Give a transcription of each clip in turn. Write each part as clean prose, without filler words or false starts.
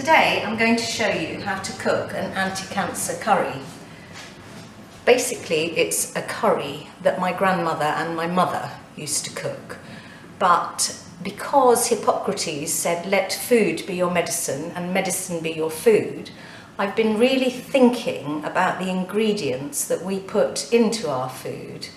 Today I'm going to show you how to cook an anti-cancer curry. Basically it's a curry that my grandmother and my mother used to cook, but because Hippocrates said let food be your medicine and medicine be your food, I've been really thinking about the ingredients that we put into our food,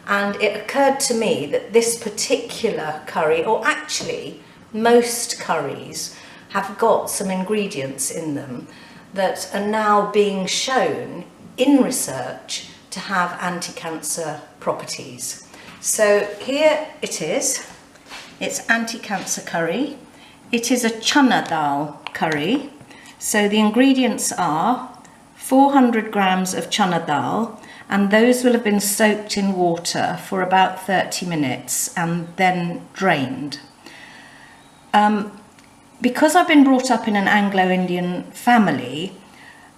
and it occurred to me that this particular curry, or actually most curries, have got some ingredients in them that are now being shown in research to have anti-cancer properties. So here it is. It's anti-cancer curry. It is a chana dal curry. So the ingredients are 400 grams of chana dal, and those will have been soaked in water for about 30 minutes and then drained. Because I've been brought up in an Anglo-Indian family,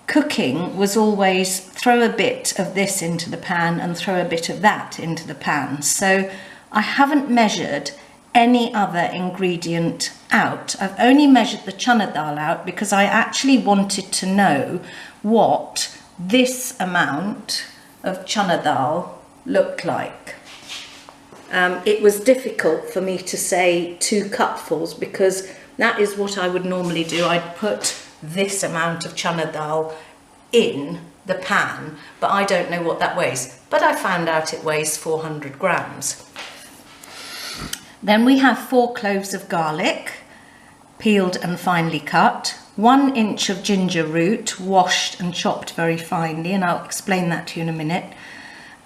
cooking was always throw a bit of this into the pan and throw a bit of that into the pan. So I haven't measured any other ingredient out. I've only measured the chana dal out because I actually wanted to know what this amount of chana dal looked like. It was difficult for me to say 2 cupfuls because that is what I would normally do. I'd put this amount of chana dal in the pan, but I don't know what that weighs. But I found out it weighs 400 grams. Then we have 4 cloves of garlic, peeled and finely cut, 1 inch of ginger root, washed and chopped very finely, and I'll explain that to you in a minute.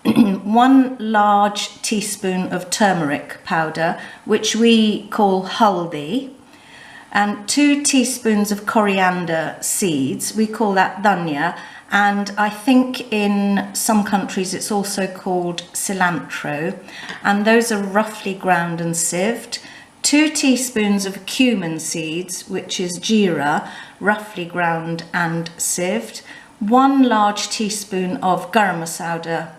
1 large teaspoon of turmeric powder, which we call haldi, and 2 teaspoons of coriander seeds, we call that dhania, and I think in some countries it's also called cilantro, and those are roughly ground and sieved. 2 teaspoons of cumin seeds, which is jeera, roughly ground and sieved. 1 large teaspoon of garam masala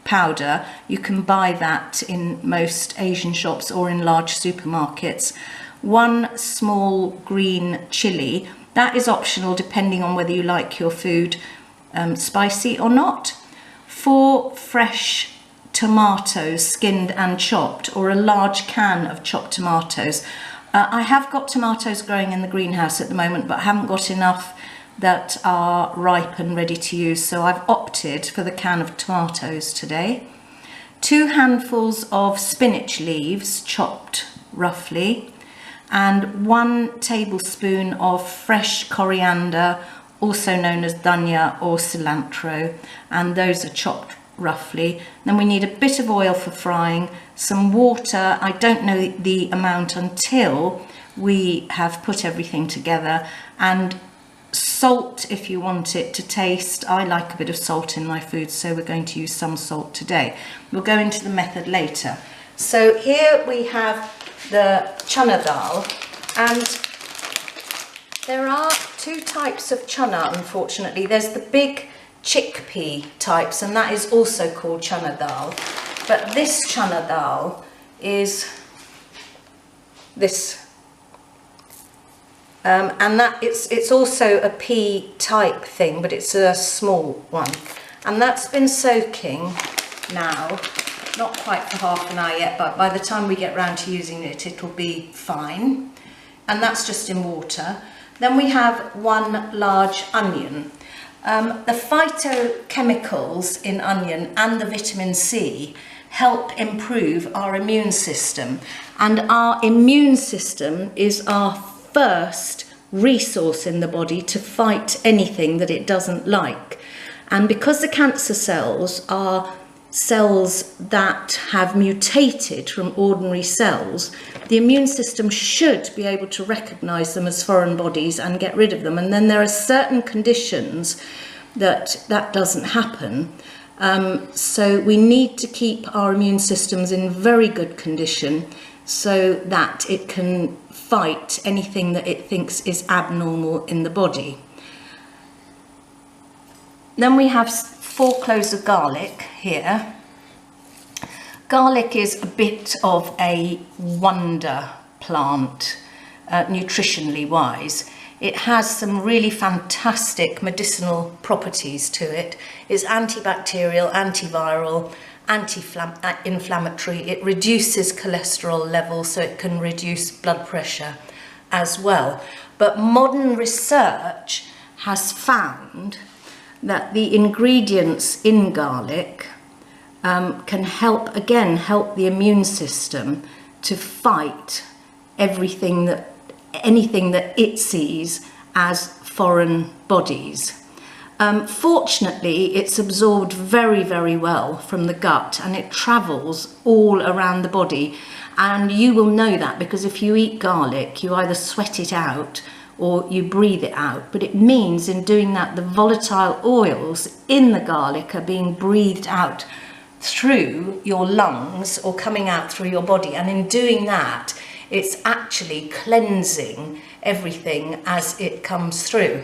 powder, you can buy that in most Asian shops or in large supermarkets. 1 small green chilli, that is optional depending on whether you like your food spicy or not. 4 fresh tomatoes, skinned and chopped, or a large can of chopped tomatoes. I have got tomatoes growing in the greenhouse at the moment, but I haven't got enough that are ripe and ready to use, so I've opted for the can of tomatoes today. 2 handfuls of spinach leaves, chopped roughly, and 1 tablespoon of fresh coriander, also known as dhania or cilantro, and those are chopped roughly. Then we need a bit of oil for frying, some water, I don't know the amount until we have put everything together, and salt if you want it to taste. I like a bit of salt in my food, so we're going to use some salt today. We'll go into the method later. So here we have the chana dal, and there are 2 types of chana, unfortunately. There's the big chickpea types, and that is also called chana dal, but this chana dal is this. And that it's also a pea type thing, but it's a small one, and that's been soaking now, not quite for half an hour yet, but by the time we get round to using it, it'll be fine, and that's just in water. Then we have 1 large onion. The phytochemicals in onion and the vitamin C help improve our immune system, and our immune system is our first resource in the body to fight anything that it doesn't like. And because the cancer cells are cells that have mutated from ordinary cells, the immune system should be able to recognize them as foreign bodies and get rid of them. And then there are certain conditions that doesn't happen. So we need to keep our immune systems in very good condition so that it can fight anything that it thinks is abnormal in the body. Then we have 4 cloves of garlic here. Garlic is a bit of a wonder plant, nutritionally wise. it has some really fantastic medicinal properties to it. It's antibacterial, antiviral, anti-inflammatory. It reduces cholesterol levels, so it can reduce blood pressure as well. But modern research has found that the ingredients in garlic can help the immune system to fight anything that it sees as foreign bodies. Fortunately, it's absorbed very, very well from the gut, and it travels all around the body. And you will know that because if you eat garlic, you either sweat it out or you breathe it out. But it means in doing that, the volatile oils in the garlic are being breathed out through your lungs or coming out through your body. And in doing that, it's actually cleansing everything as it comes through.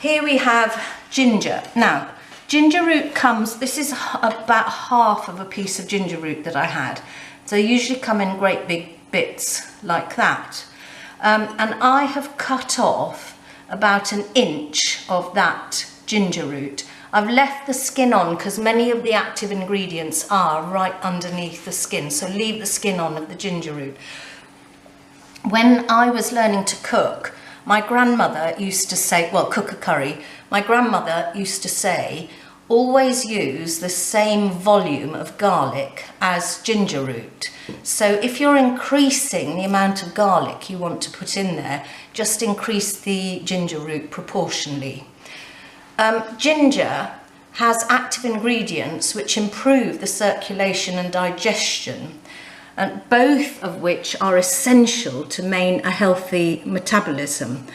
Here we have ginger. Now, ginger root comes, this is about half of a piece of ginger root that I had. So they usually come in great big bits like that. And I have cut off about 1 inch of that ginger root. I've left the skin on because many of the active ingredients are right underneath the skin. So leave the skin on of the ginger root. When I was learning to cook, my grandmother used to say, well, cook a curry. My grandmother used to say, always use the same volume of garlic as ginger root. So if you're increasing the amount of garlic you want to put in there, just increase the ginger root proportionally. Ginger has active ingredients which improve the circulation and digestion, and both of which are essential to maintain a healthy metabolism.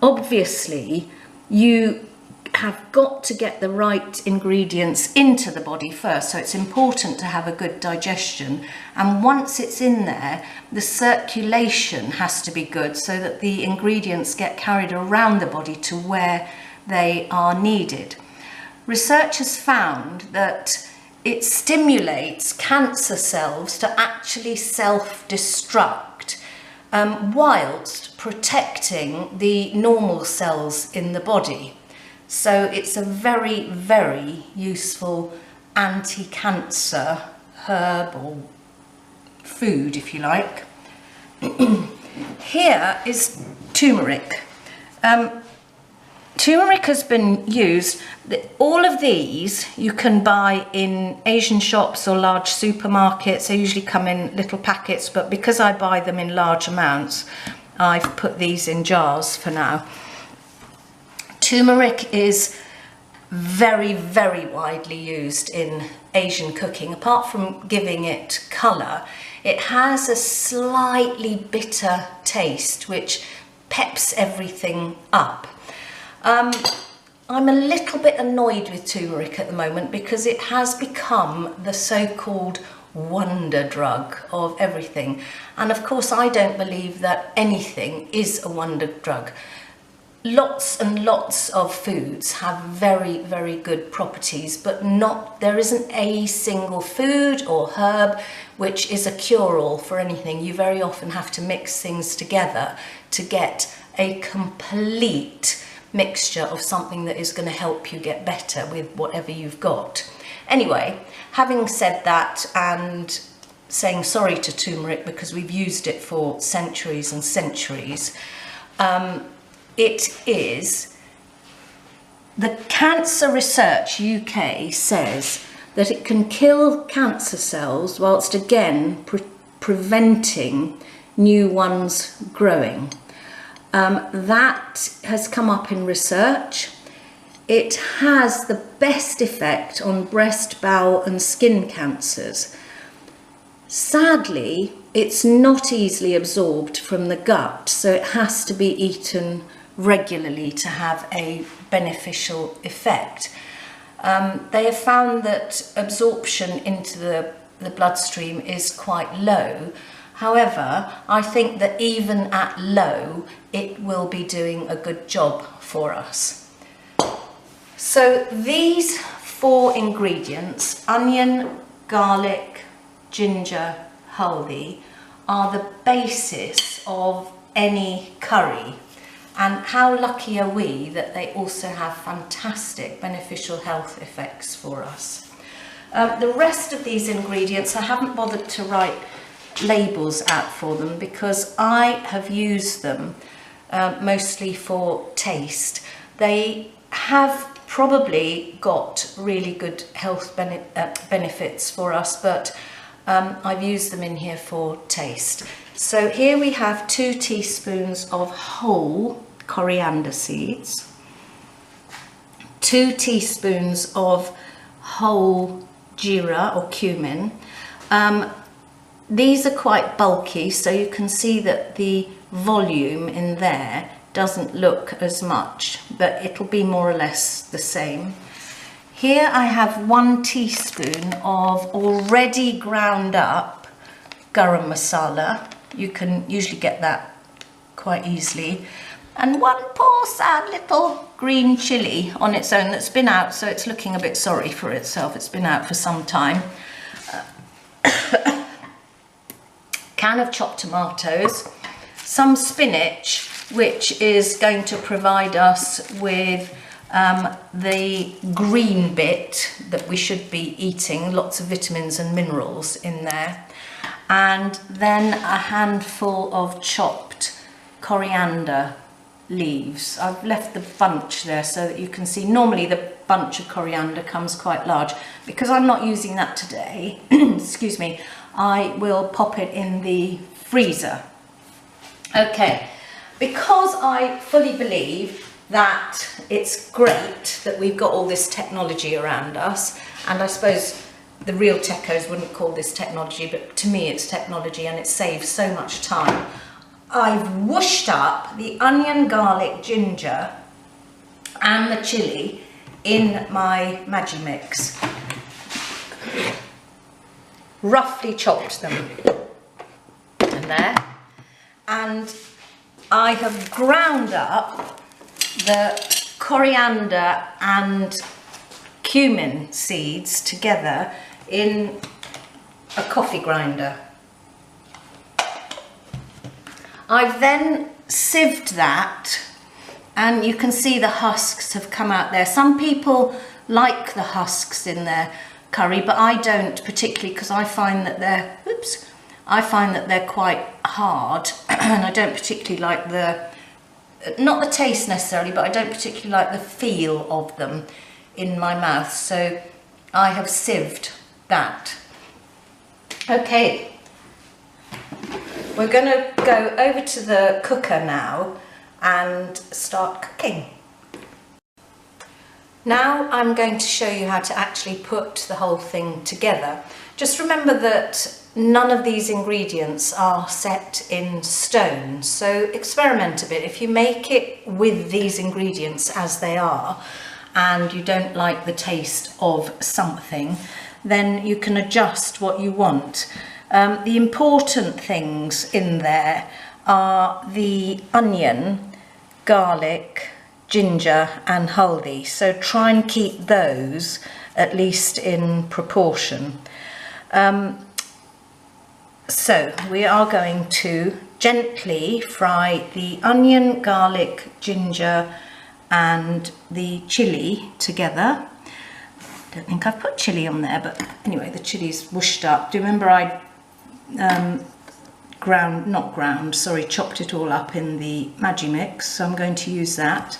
Obviously, you have got to get the right ingredients into the body first, so it's important to have a good digestion, and once it's in there, the circulation has to be good so that the ingredients get carried around the body to where they are needed. Research has found that it stimulates cancer cells to actually self-destruct whilst protecting the normal cells in the body. So it's a very, very useful anti-cancer herb or food, if you like. Here is turmeric. Turmeric has been used, all of these you can buy in Asian shops or large supermarkets. They usually come in little packets, but because I buy them in large amounts, I've put these in jars for now. Turmeric is very, very widely used in Asian cooking. Apart from giving it colour, it has a slightly bitter taste which peps everything up. I'm a little bit annoyed with turmeric at the moment because it has become the so-called wonder drug of everything. And of course, I don't believe that anything is a wonder drug. Lots and lots of foods have very, very good properties, but there isn't a single food or herb which is a cure-all for anything. You very often have to mix things together to get a complete mixture of something that is going to help you get better with whatever you've got. Anyway, having said that and saying sorry to turmeric because we've used it for centuries and centuries, it is, the Cancer Research UK says that it can kill cancer cells whilst again preventing new ones growing. That has come up in research. It has the best effect on breast, bowel and skin cancers. Sadly, it's not easily absorbed from the gut, so it has to be eaten regularly to have a beneficial effect. They have found that absorption into the bloodstream is quite low. However, I think that even at low, it will be doing a good job for us. So these 4 ingredients, onion, garlic, ginger, haldi, are the basis of any curry. And how lucky are we that they also have fantastic beneficial health effects for us. The rest of these ingredients, I haven't bothered to write labels out for them because I have used them mostly for taste. They have probably got really good health benefits for us, but I've used them in here for taste. So here we have 2 teaspoons of whole coriander seeds, 2 teaspoons of whole jeera or cumin. These are quite bulky, so you can see that the volume in there doesn't look as much, but it'll be more or less the same. Here I have 1 teaspoon of already ground up garam masala. You can usually get that quite easily. And 1 poor sad little green chilli on its own that's been out, so it's looking a bit sorry for itself. It's been out for some time. Can of chopped tomatoes, some spinach, which is going to provide us with the green bit that we should be eating, lots of vitamins and minerals in there, and then a handful of chopped coriander leaves. I've left the bunch there so that you can see. Normally the bunch of coriander comes quite large. Because I'm not using that today, excuse me, I will pop it in the freezer. Okay, because I fully believe that it's great that we've got all this technology around us, and I suppose the real techos wouldn't call this technology, but to me it's technology and it saves so much time. I've whooshed up the onion, garlic, ginger and the chilli in my Maggi mix. Roughly chopped them in there, and I have ground up the coriander and cumin seeds together in a coffee grinder. I've then sieved that, and you can see the husks have come out there. Some people like the husks in their curry, but I don't particularly, because I find that they're quite hard and I don't particularly like not the taste necessarily, but I don't particularly like the feel of them in my mouth, so I have sieved that. Okay, we're going to go over to the cooker now and start cooking. Now I'm going to show you how to actually put the whole thing together. Just remember that none of these ingredients are set in stone, so experiment a bit. If you make it with these ingredients as they are and you don't like the taste of something, then you can adjust what you want. The important things in there are the onion, garlic, ginger and haldi, so try and keep those at least in proportion. So we are going to gently fry the onion, garlic, ginger and the chilli together. I don't think I've put chilli on there, but anyway, the chilli's whooshed up. Do you remember I chopped it all up in the Maggi mix, so I'm going to use that.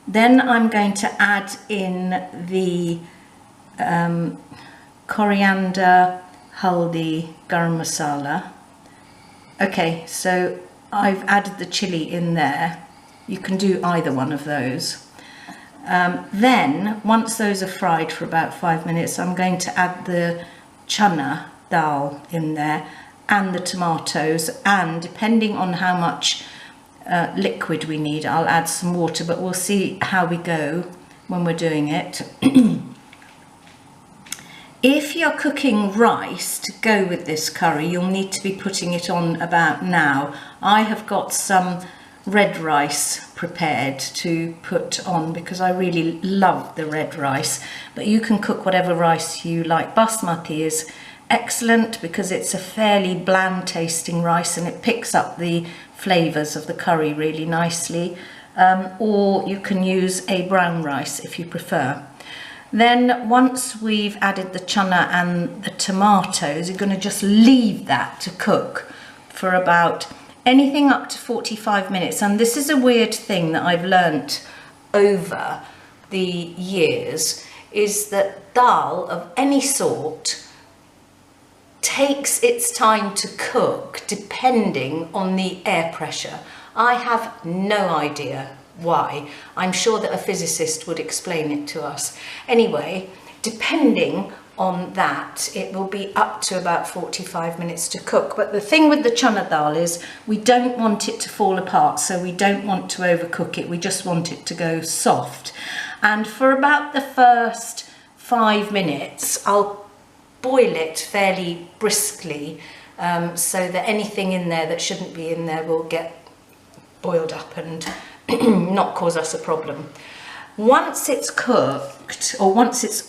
Then I'm going to add in the coriander, haldi, garam masala. Okay, so I've added the chilli in there. You can do either one of those. Then, once those are fried for about 5 minutes, I'm going to add the chana dal in there and the tomatoes, and depending on how much liquid we need, I'll add some water, but we'll see how we go when we're doing it. If you're cooking rice to go with this curry, you'll need to be putting it on about now. I have got some red rice prepared to put on because I really love the red rice, but you can cook whatever rice you like. Basmati is excellent because it's a fairly bland tasting rice and it picks up the flavours of the curry really nicely. Or you can use a brown rice if you prefer. Then once we've added the chana and the tomatoes, you're going to just leave that to cook for about anything up to 45 minutes. And this is a weird thing that I've learnt over the years, is that dal of any sort takes its time to cook depending on the air pressure. I have no idea why. I'm sure that a physicist would explain it to us. Anyway, depending on that, it will be up to about 45 minutes to cook. But the thing with the chana dal is we don't want it to fall apart, so we don't want to overcook it. We just want it to go soft. And for about the first 5 minutes, I'll boil it fairly briskly, so that anything in there that shouldn't be in there will get boiled up and not cause us a problem. Once it's cooked, or once it's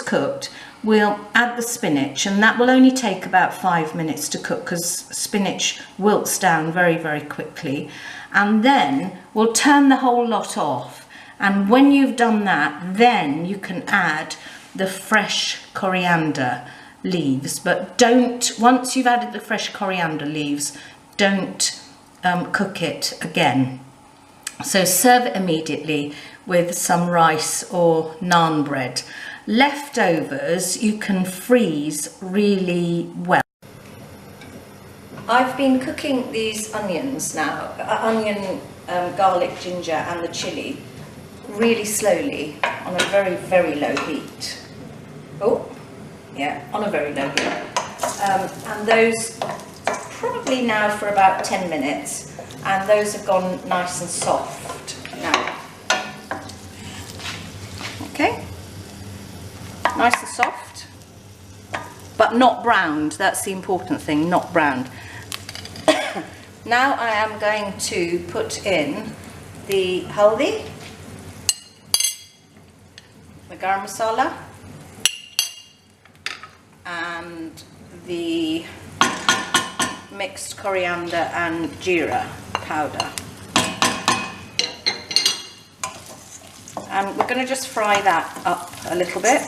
cooked, we'll add the spinach, and that will only take about 5 minutes to cook because spinach wilts down very, very quickly. And then we'll turn the whole lot off. And when you've done that, then you can add the fresh coriander leaves. But don't, once you've added the fresh coriander leaves, don't cook it again. So serve it immediately with some rice or naan bread. Leftovers you can freeze really well. I've been cooking these onions now, garlic, ginger and the chilli really slowly on a very, very low heat. Oh, yeah, on a very low heat. And those probably now for about 10 minutes, and those have gone nice and soft now. Okay, nice and soft, but not browned. That's the important thing, not browned. Now I am going to put in the haldi, the garam masala, and the mixed coriander and jeera powder. And we're going to just fry that up a little bit.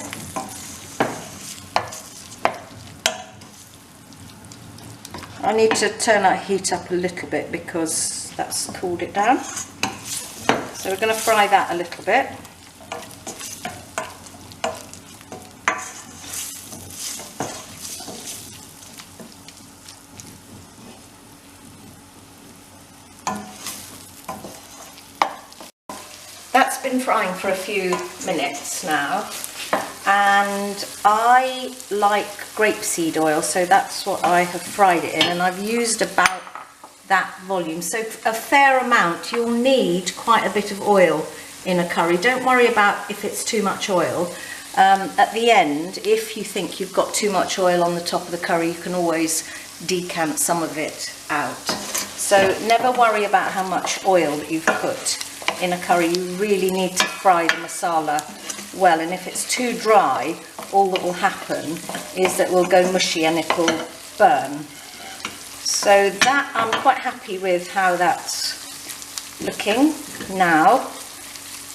I need to turn that heat up a little bit because that's cooled it down. So we're going to fry that a little bit. That's been frying for a few minutes now, and I like grapeseed oil, so that's what I have fried it in, and I've used about that volume. So a fair amount. You'll need quite a bit of oil in a curry. Don't worry about if it's too much oil. At the end, if you think you've got too much oil on the top of the curry, you can always decant some of it out. So never worry about how much oil that you've put in a curry. You really need to fry the masala well, and if it's too dry, all that will happen is that we'll go mushy and it'll burn. So that, I'm quite happy with how that's looking now.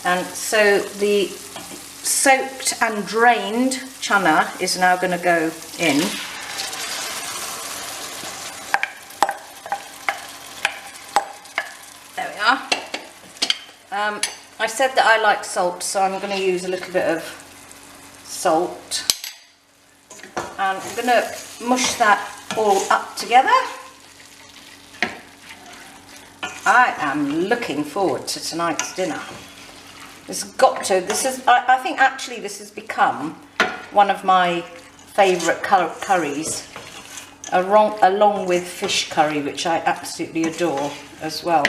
And so the soaked and drained chana is now going to go in. There we are. I said that I like salt, so I'm going to use a little bit of salt. And I'm going to mush that all up together. I am looking forward to tonight's dinner. I think actually this has become one of my favourite curries, along with fish curry, which I absolutely adore as well.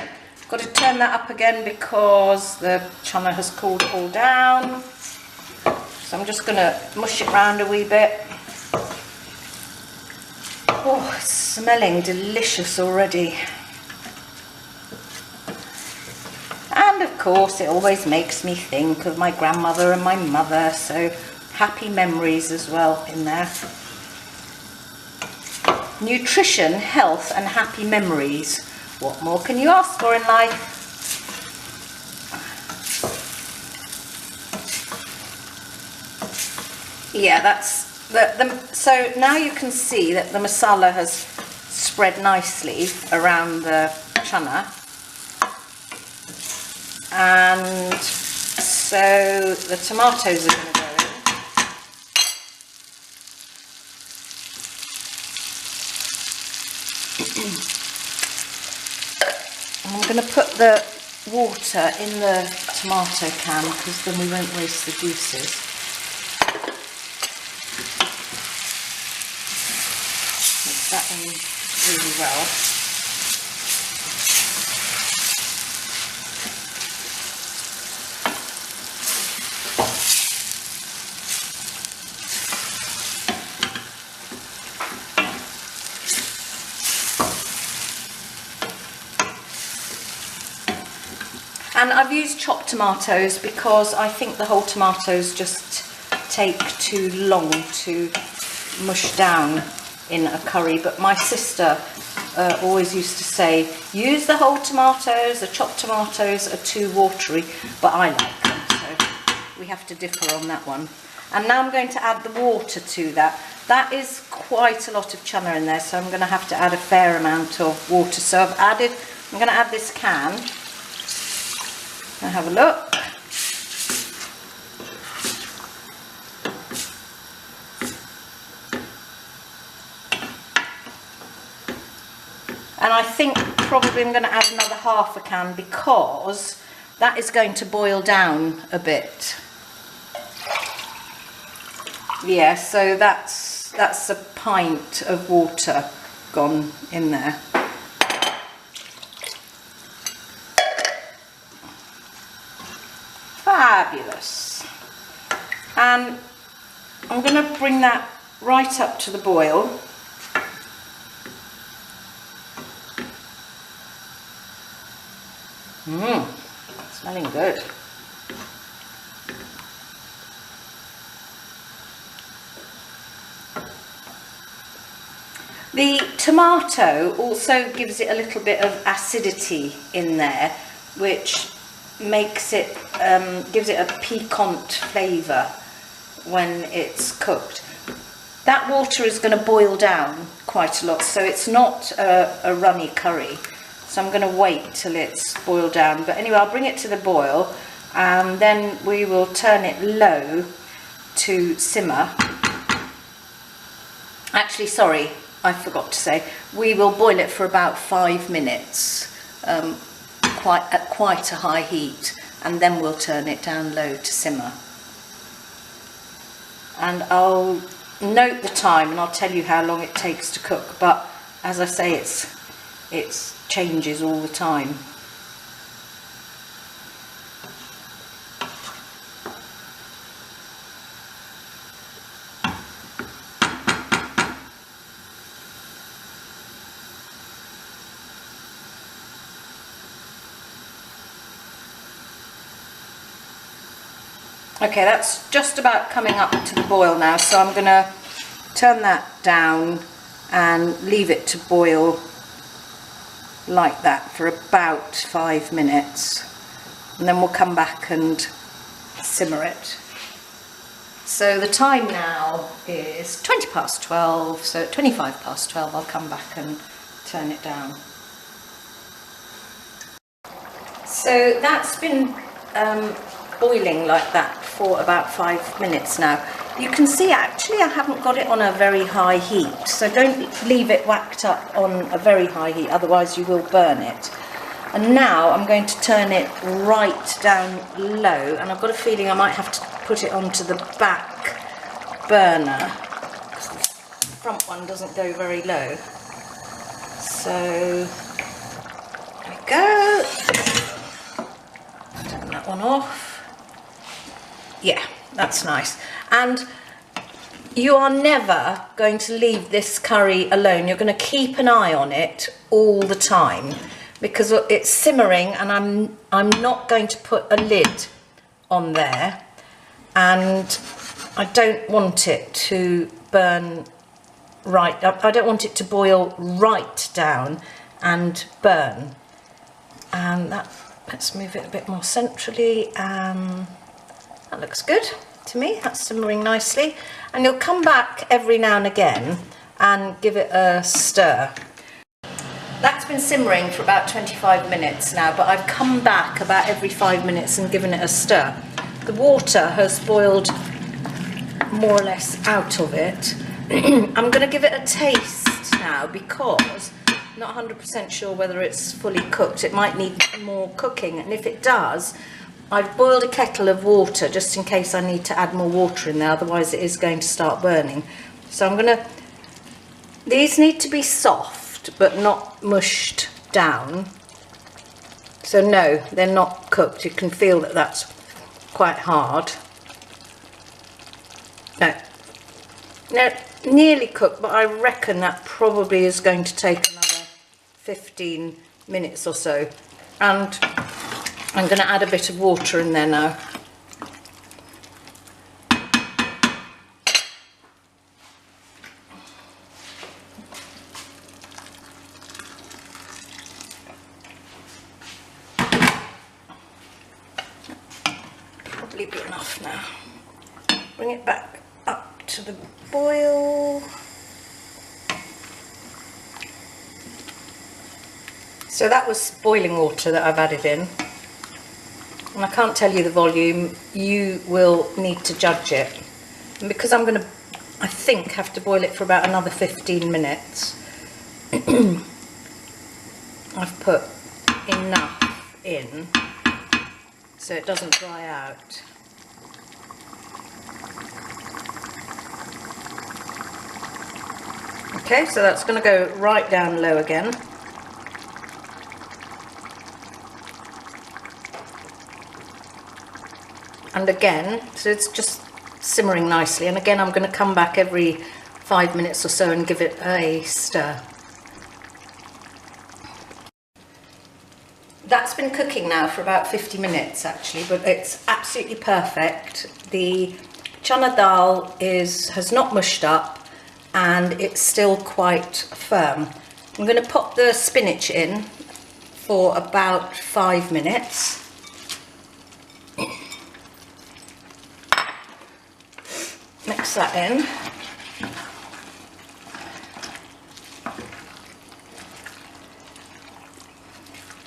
Got to turn that up again because the chana has cooled all down. So I'm just going to mush it round a wee bit. Oh, it's smelling delicious already. And of course it always makes me think of my grandmother and my mother, so happy memories as well in there. Nutrition, health and happy memories. What more can you ask for in life? Yeah, that's so now you can see that the masala has spread nicely around the chana, and so the tomatoes are going to go in. I'm going to put the water in the tomato can because then we won't waste the juices. Mix that in really well. And I've used chopped tomatoes because I think the whole tomatoes just take too long to mush down in a curry. But my sister always used to say, use the whole tomatoes, the chopped tomatoes are too watery, but I like them, so we have to differ on that one. And now I'm going to add the water to that. That is quite a lot of chana in there, so I'm going to have to add a fair amount of water. So I'm going to add this can. Now have a look. And I think probably I'm going to add another half a can because that is going to boil down a bit. Yeah, so that's a pint of water gone in there. Fabulous. And I'm going to bring that right up to the boil. Smelling good. The tomato also gives it a little bit of acidity in there, which makes it gives it a piquant flavour when it's cooked. That water is going to boil down quite a lot, so it's not a runny curry. So I'm going to wait till it's boiled down. But anyway, I'll bring it to the boil and then we will turn it low to simmer. Actually, sorry, I forgot to say, we will boil it for about 5 minutes at quite a high heat, and then we'll turn it down low to simmer. And I'll note the time and I'll tell you how long it takes to cook, but as I say, it changes all the time. Okay, that's just about coming up to the boil now, so I'm going to turn that down and leave it to boil like that for about 5 minutes, and then we'll come back and simmer it. So the time now is 20 past 12, so at 25 past 12 I'll come back and turn it down. So that's been boiling like that for about 5 minutes now. You can see actually I haven't got it on a very high heat, so don't leave it whacked up on a very high heat, otherwise you will burn it. And now I'm going to turn it right down low, and I've got a feeling I might have to put it onto the back burner because the front one doesn't go very low. So there we go. Turn that one off. Yeah, that's nice. And you are never going to leave this curry alone. You're going to keep an eye on it all the time because it's simmering, and I'm not going to put a lid on there, and I don't want it to burn right up. I don't want it to boil right down and burn. And that, let's move it a bit more centrally. That looks good to me. That's simmering nicely. And you'll come back every now and again and give it a stir. That's been simmering for about 25 minutes now, but I've come back about every 5 minutes and given it a stir. The water has boiled more or less out of it. I'm going to give it a taste now because I'm not 100% sure whether it's fully cooked. It might need more cooking, and if it does, I've boiled a kettle of water just in case I need to add more water in there, otherwise it is going to start burning. So I'm going to, these need to be soft but not mushed down. So no, they're not cooked. You can feel that that's quite hard. No, nearly cooked, but I reckon that probably is going to take another 15 minutes or so. And I'm going to add a bit of water in there now. Probably be enough now. Bring it back up to the boil. So that was boiling water that I've added in. And I can't tell you the volume, you will need to judge it. And because I'm going to, I think, have to boil it for about another 15 minutes, I've put enough in so it doesn't dry out. Okay, so that's going to go right down low again. And again, so it's just simmering nicely, and again I'm going to come back every 5 minutes or so and give it a stir. That's been cooking now for about 50 minutes actually, but it's absolutely perfect. The chana dal has not mushed up and it's still quite firm. I'm going to pop the spinach in for about 5 minutes. Mix that in.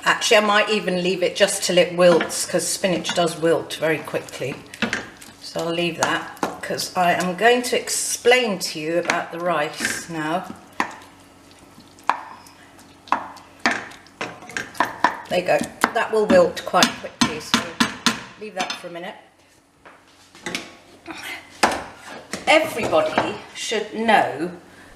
Actually, I might even leave it just till it wilts, because spinach does wilt very quickly. So I'll leave that, because I am going to explain to you about the rice now. There you go. That will wilt quite quickly, so leave that for a minute. Everybody should know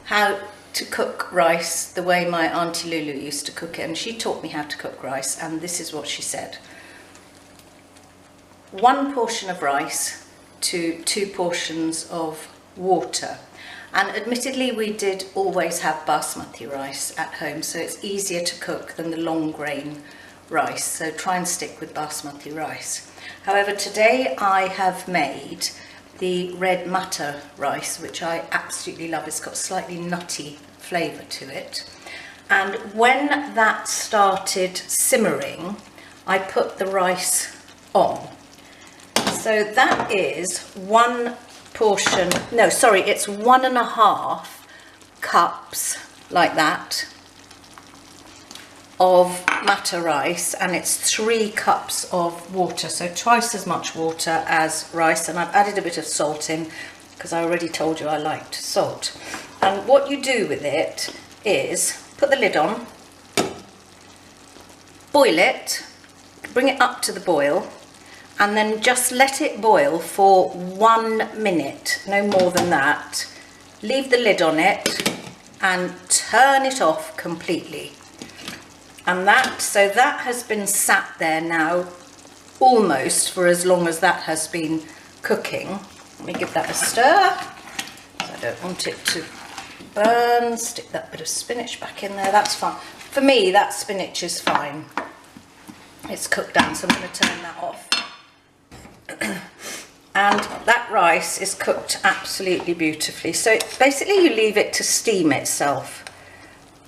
how to cook rice the way my Auntie Lulu used to cook it, and she taught me how to cook rice, and this is what she said. 1 portion of rice to 2 portions of water. And admittedly we did always have basmati rice at home, so it's easier to cook than the long grain rice, so try and stick with basmati rice. However, today I have made the red mata rice, which I absolutely love. It's got a slightly nutty flavour to it. And when that started simmering, I put the rice on. So that is 1 portion, no, sorry, it's 1.5 cups, like that, of mata rice, and it's 3 cups of water, so twice as much water as rice. And I've added a bit of salt in because I already told you I liked salt. And what you do with it is put the lid on, boil it, bring it up to the boil, and then just let it boil for 1 minute, no more than that. Leave the lid on it and turn it off completely. And so that has been sat there now almost for as long as that has been cooking. Let me give that a stir. I don't want it to burn. Stick that bit of spinach back in there, that's fine. For me, that spinach is fine. It's cooked down, so I'm going to turn that off. And that rice is cooked absolutely beautifully. So basically you leave it to steam itself.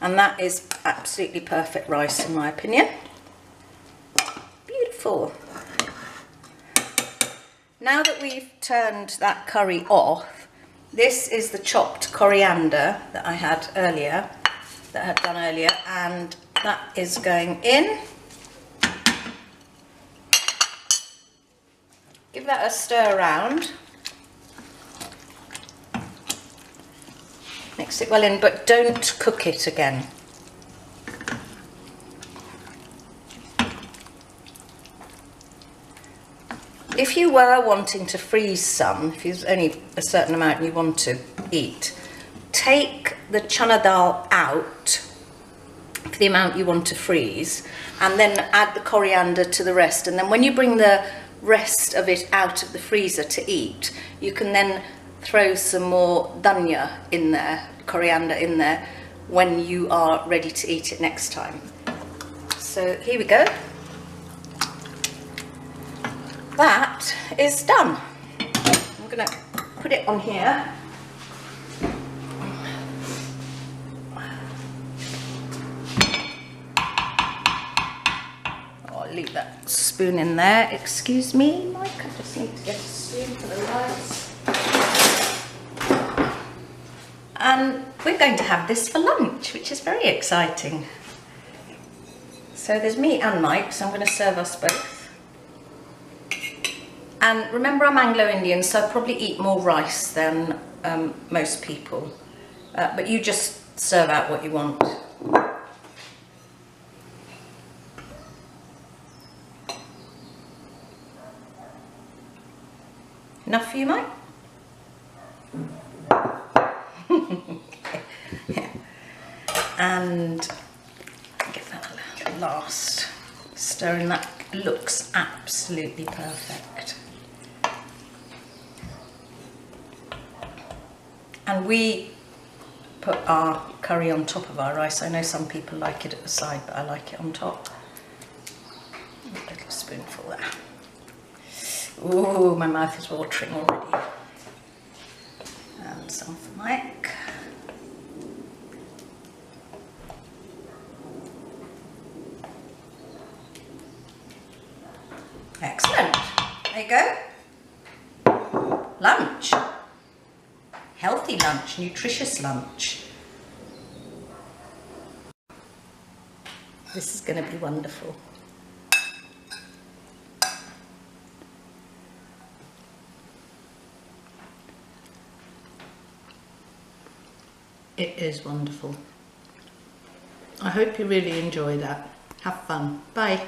And that is absolutely perfect rice in my opinion. Beautiful. Now that we've turned that curry off, this is the chopped coriander that I had earlier, and that is going in. Give that a stir around. Mix it well in, but don't cook it again. If you were wanting to freeze some, if there's only a certain amount you want to eat, take the chana dal out for the amount you want to freeze, and then add the coriander to the rest. And then when you bring the rest of it out of the freezer to eat, you can then throw some more dhania in there, coriander in there, when you are ready to eat it next time. So here we go. That is done. I'm going to put it on here. I'll leave that spoon in there. Excuse me, Mike, I just need to get a spoon for the rice. And we're going to have this for lunch, which is very exciting. So there's me and Mike, so I'm going to serve us both. And remember, I'm Anglo-Indian, so I probably eat more rice than most people. But you just serve out what you want. Enough for you, Mike? Yeah. And give that a last stir, and that looks absolutely perfect. And we put our curry on top of our rice. I know some people like it at the side, but I like it on top. A little spoonful there. Ooh, my mouth is watering already. And some for Mike. Excellent. There you go. Lunch. Healthy lunch, nutritious lunch. This is going to be wonderful. It is wonderful. I hope you really enjoy that. Have fun. Bye.